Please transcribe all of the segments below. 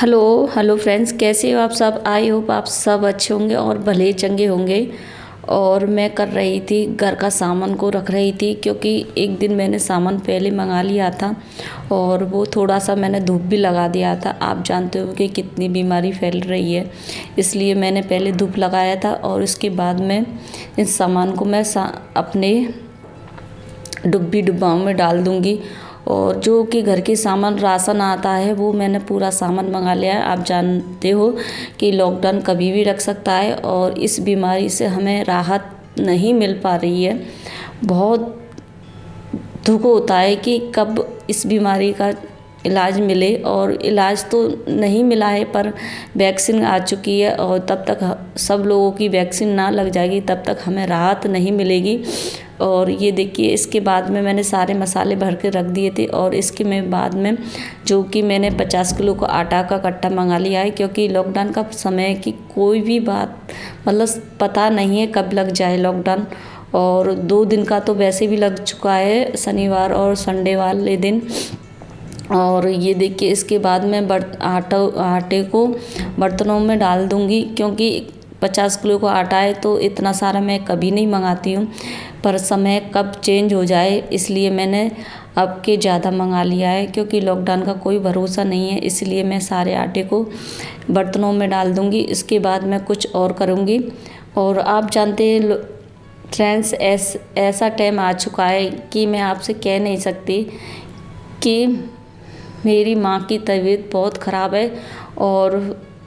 Hello hello friends, कैसे हो आप सब। आई होप आप सब अच्छे होंगे और भले चंगे होंगे। और मैं कर रही थी, घर का सामान को रख रही थी, क्योंकि एक दिन मैंने सामान पहले मंगा लिया था और वो थोड़ा सा मैंने धूप भी लगा दिया था। आप जानते हो कि कितनी बीमारी फैल रही है, इसलिए मैंने पहले धूप लगाया था और उसके बाद में इस सामान को मैं अपने डिब्बाओं में डाल दूँगी। और जो कि घर के सामान राशन आता है वो मैंने पूरा सामान मंगा लिया है। आप जानते हो कि लॉकडाउन कभी भी लग सकता है और इस बीमारी से हमें राहत नहीं मिल पा रही है। बहुत दुख होता है कि कब इस बीमारी का इलाज मिले, और इलाज तो नहीं मिला है पर वैक्सीन आ चुकी है और तब तक सब लोगों की वैक्सीन ना लग जाएगी तब तक हमें राहत नहीं मिलेगी। और ये देखिए, इसके बाद में मैंने सारे मसाले भर के रख दिए थे और इसके में बाद में जो कि मैंने 50 किलो का आटा का कट्टा मंगा लिया है, क्योंकि लॉकडाउन का समय की कोई भी बात मतलब पता नहीं है कब लग जाए लॉकडाउन। और 2 दिन का तो वैसे भी लग चुका है, शनिवार और संडे वाले दिन। और ये देखिए, इसके बाद मैं आटे को बर्तनों में डाल दूँगी, क्योंकि 50 किलो का आटा है तो इतना सारा मैं कभी नहीं मंगाती हूँ, पर समय कब चेंज हो जाए इसलिए मैंने अब के ज़्यादा मंगा लिया है। क्योंकि लॉकडाउन का कोई भरोसा नहीं है, इसलिए मैं सारे आटे को बर्तनों में डाल दूँगी। इसके बाद मैं कुछ और करूँगी। और आप जानते हैं फ्रेंड्स, ऐसा टाइम आ चुका है कि मैं आपसे कह नहीं सकती कि मेरी माँ की तबीयत बहुत ख़राब है और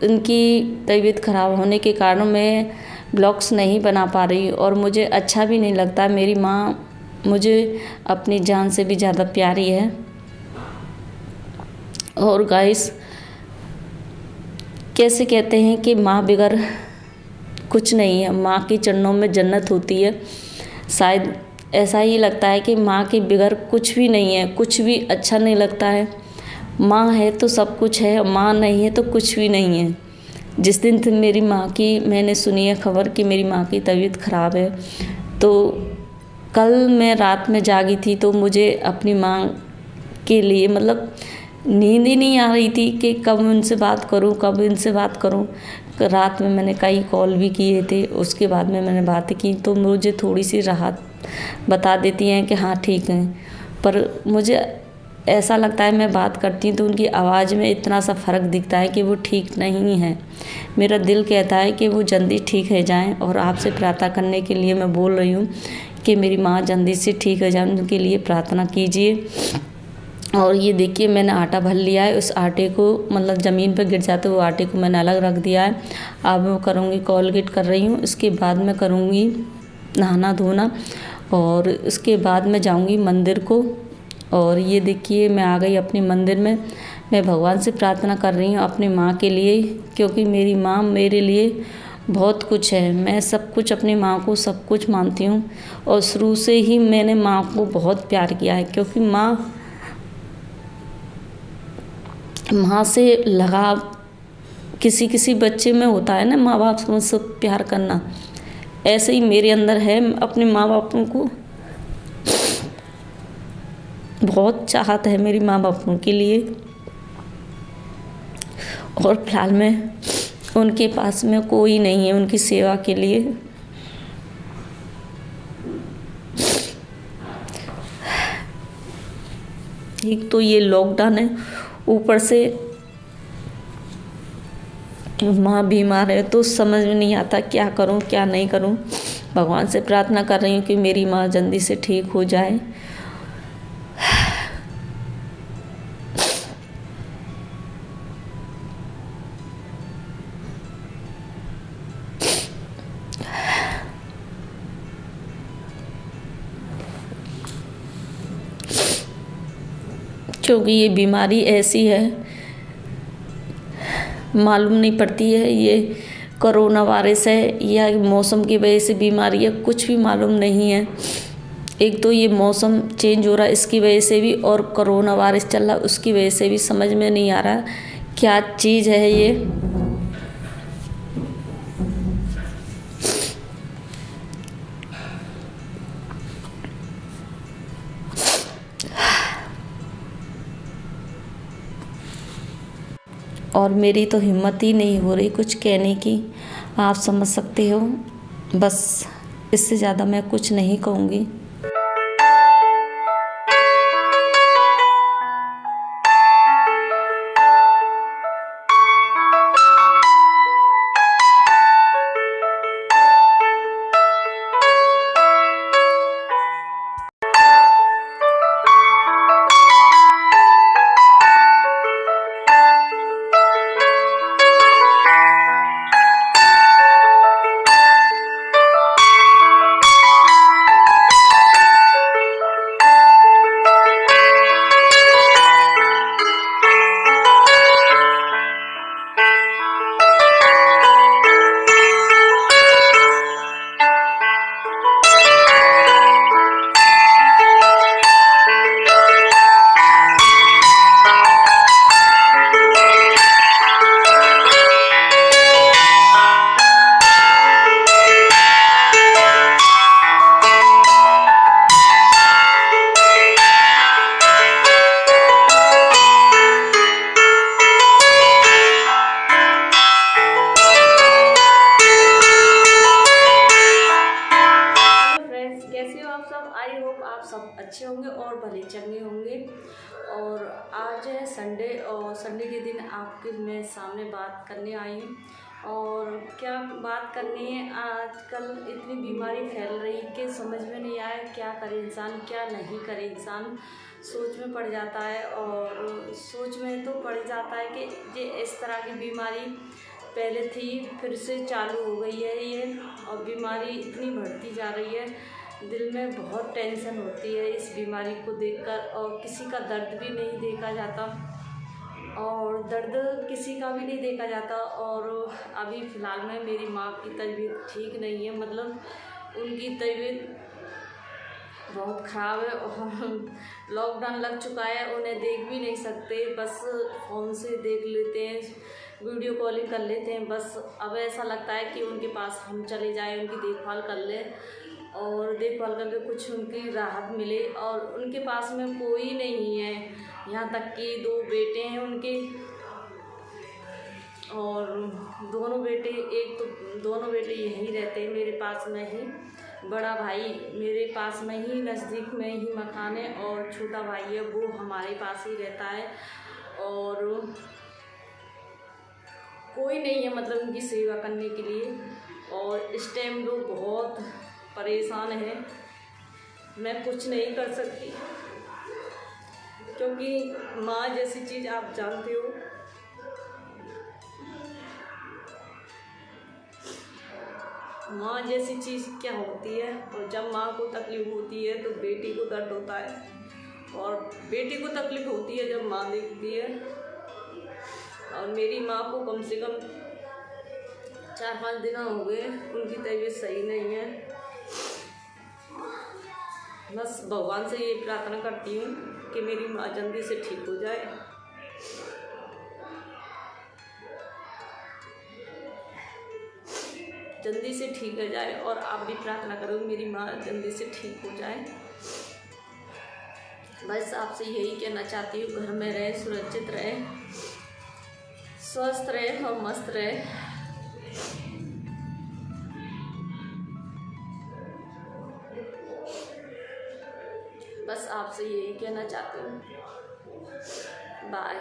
उनकी तबीयत ख़राब होने के कारण मैं ब्लॉग्स नहीं बना पा रही और मुझे अच्छा भी नहीं लगता। मेरी माँ मुझे अपनी जान से भी ज़्यादा प्यारी है। और गाइस, कैसे कहते हैं कि माँ बगैर कुछ नहीं है, माँ के चरणों में जन्नत होती है। शायद ऐसा ही लगता है कि माँ के बगैर कुछ भी नहीं है, कुछ भी अच्छा नहीं लगता है। माँ है तो सब कुछ है, माँ नहीं है तो कुछ भी नहीं है। जिस दिन से मेरी माँ की मैंने सुनी है खबर कि मेरी माँ की तबीयत ख़राब है, तो कल मैं रात में जागी थी तो मुझे अपनी माँ के लिए मतलब नींद ही नहीं आ रही थी कि कब उनसे बात करूं, कब इनसे बात करूं। रात में मैंने कई कॉल भी किए थे, उसके बाद में मैंने बातें की तो मुझे थोड़ी सी राहत बता देती हैं कि हाँ ठीक है। पर मुझे ऐसा लगता है, मैं बात करती हूँ तो उनकी आवाज़ में इतना सा फ़र्क दिखता है कि वो ठीक नहीं है। मेरा दिल कहता है कि वो जल्दी ठीक हो जाएं और आपसे प्रार्थना करने के लिए मैं बोल रही हूँ कि मेरी माँ जल्दी से ठीक हो जाए, उनके लिए प्रार्थना कीजिए। और ये देखिए, मैंने आटा भर लिया है। उस आटे को मतलब ज़मीन पर गिर जाते वो आटे को मैंने अलग रख दिया है। अब मैं करूँगी, कोलगेट कर रही हूँ, इसके बाद मैं करूँगी नहाना धोना और उसके बाद मैं जाऊँगी मंदिर को। और ये देखिए, मैं आ गई अपने मंदिर में। मैं भगवान से प्रार्थना कर रही हूँ अपनी माँ के लिए, क्योंकि मेरी माँ मेरे लिए बहुत कुछ है। मैं सब कुछ अपनी माँ को सब कुछ मानती हूँ और शुरू से ही मैंने माँ को बहुत प्यार किया है, क्योंकि माँ से लगाव किसी किसी बच्चे में होता है ना, माँ बाप से प्यार करना, ऐसे ही मेरे अंदर है। अपने माँ बापों को बहुत चाहत है मेरी माँ बापों के लिए। और फिलहाल में उनके पास में कोई नहीं है उनकी सेवा के लिए। एक तो ये लॉकडाउन है, ऊपर से माँ बीमार है, तो समझ में नहीं आता क्या करूं क्या नहीं करूं। भगवान से प्रार्थना कर रही हूँ कि मेरी माँ जल्दी से ठीक हो जाए। क्योंकि ये बीमारी ऐसी है, मालूम नहीं पड़ती है ये कोरोना वायरस है या मौसम की वजह से बीमारी है, कुछ भी मालूम नहीं है। एक तो ये मौसम चेंज हो रहा है इसकी वजह से भी, और कोरोना वायरस चल रहा है उसकी वजह से भी। समझ में नहीं आ रहा क्या चीज़ है ये। और मेरी तो हिम्मत ही नहीं हो रही कुछ कहने की, आप समझ सकते हो। बस इससे ज़्यादा मैं कुछ नहीं कहूँगी। कैसे हो आप सब? आई होप आप सब अच्छे होंगे और भले चंगे होंगे। और आज है संडे और संडे के दिन आपके मैं सामने बात करने आई हूँ। और क्या बात करनी है, आजकल इतनी बीमारी फैल रही कि समझ में नहीं आया क्या करे इंसान क्या नहीं करे इंसान। सोच में पड़ जाता है और सोच में तो पड़ जाता है कि ये इस तरह की बीमारी पहले थी फिर से चालू हो गई है ये, और बीमारी इतनी बढ़ती जा रही है। दिल में बहुत टेंशन होती है इस बीमारी को देखकर, और किसी का दर्द भी नहीं देखा जाता और दर्द किसी का भी नहीं देखा जाता। और अभी फ़िलहाल में मेरी माँ की तबीयत ठीक नहीं है, मतलब उनकी तबीयत बहुत ख़राब है और लॉकडाउन लग चुका है, उन्हें देख भी नहीं सकते, बस फ़ोन से देख लेते हैं, वीडियो कॉलिंग कर लेते हैं बस। अब ऐसा लगता है कि उनके पास हम चले जाएं, उनकी देखभाल कर लें और देखभाल करके कुछ उनकी राहत मिले। और उनके पास में कोई नहीं है, यहाँ तक कि 2 बेटे हैं उनके, और दोनों बेटे यहीं रहते हैं मेरे पास में ही। बड़ा भाई मेरे पास में ही नज़दीक में ही मकान है, और छोटा भाई है वो हमारे पास ही रहता है। और कोई नहीं है मतलब उनकी सेवा करने के लिए, और इस टाइम लोग बहुत परेशान हैं। मैं कुछ नहीं कर सकती क्योंकि माँ जैसी चीज़ आप जानते हो, माँ जैसी चीज़ क्या होती है। और जब माँ को तकलीफ़ होती है तो बेटी को दर्द होता है, और बेटी को तकलीफ़ होती है जब माँ देखती है। और मेरी माँ को कम से कम 4-5 दिन हो गए, उनकी तबीयत सही नहीं है। बस भगवान से ये प्रार्थना करती हूँ कि मेरी माँ जल्दी से ठीक हो जाए। जल्दी से ठीक हो जाए, और आप भी प्रार्थना करो मेरी माँ जल्दी से ठीक हो जाए। बस आपसे यही कहना चाहती हूँ, घर में रहे, सुरक्षित रहे, स्वस्थ रहे और मस्त रहे। बस आपसे यही कहना चाहती हूँ। बाय।